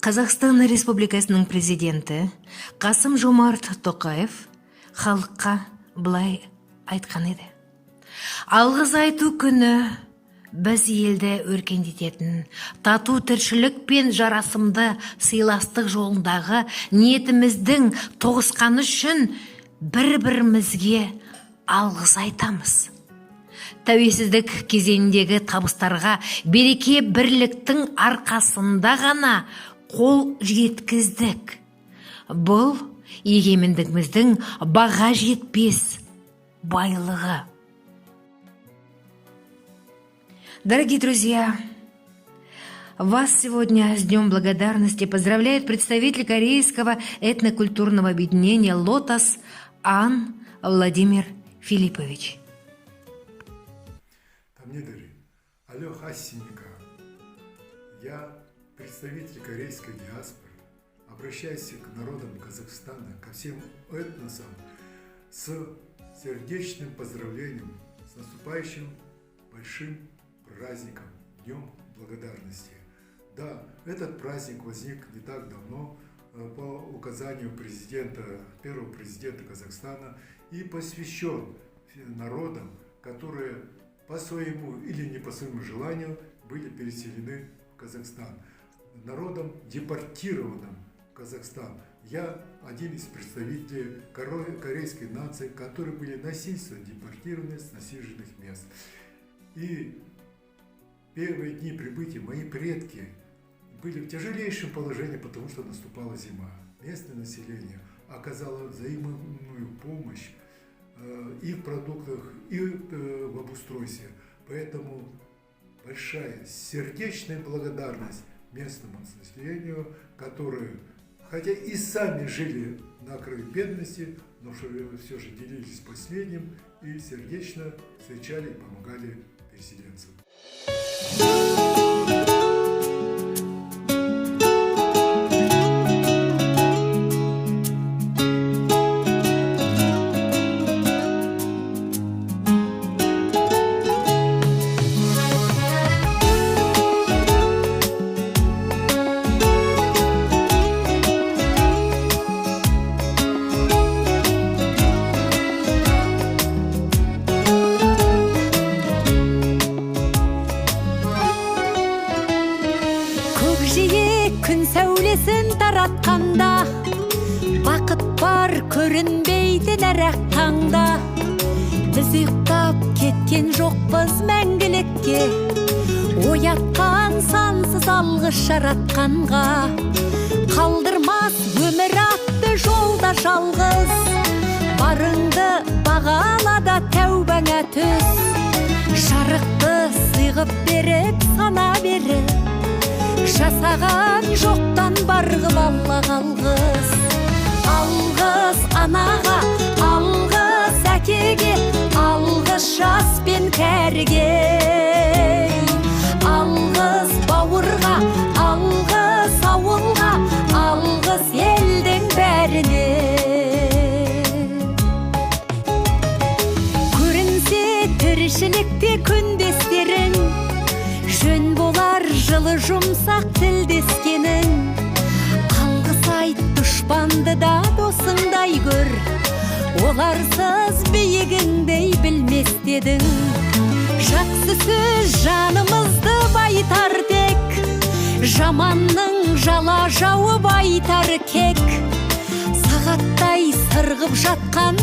Қазақстан Республикасының президенті Қасым-Жомарт Тоқаев халыққа былай айтқан еді. Алғыс айту күні біз елді өркендететін, тату тіршілік пен жарасымды сыйластық жолындағы ниетіміздің тоғысқаны үшін бір-бірімізге алғыс айтамыз. Тәуелсіздік кезеңіндегі табыстарға береке бірліктің арқасында ғана қол жеткіздік. Бұл егемендігіміздің баға жетпес байлығы. Дорогие друзья, вас сегодня с Днем Благодарности поздравляет представитель Корейского этнокультурного объединения «Лотос» Ан Владимир Филиппович. Алло, Хасенька, я представитель корейской диаспоры, обращаюсь к народам Казахстана, ко всем этносам с сердечным поздравлением, с наступающим большим праздником, Днем Благодарности. Да, этот праздник возник не так давно по указанию первого президента Казахстана и посвящен народам, которые по своему или не по своему желанию были переселены в Казахстан. Народам, депортированным в Казахстан. Я один из представителей корейской нации, которые были насильственно депортированы с насиженных мест. И первые дни прибытия мои предки были в тяжелейшем положении, потому что наступала зима. Местное население оказало взаимную помощь и в продуктах, и в обустройстве. Поэтому большая сердечная благодарность местному населению, которые, хотя и сами жили на краю бедности, но все же делились последним и сердечно встречали и помогали переселенцам. Күн сәулесін таратқанда, бақыт бар көрінбейді нәрәк таңда. Біз ұйықтап кеткен жоқпыз мәңгілікке, оятқан сансыз алғыс жаратқанға. Қалдырмас өмір атты жолда жалғыз, барыңды бағалада тәубаңа түс. Жарықты сыйғып беріп сана беріп, жасаған жоқтан барғып алла қалғыз. Алғыз анаға, алғыз әкеге, алғыз жас пен кәріге. Алғыз бауырға, алғыз ауылға, алғыз елдің бәріне. Көрінсе тіршілікте күндестерің, жөн болар жылы жұмсақ тілдескенің. Алғыс айт дұшпанды да досыңдай көр, оларсыз биігіңдей білмес дедің. Жақсы сөз жанымызды байтар тек, жаманның жала жауы байтар кек. Сағаттай сырғып жатқан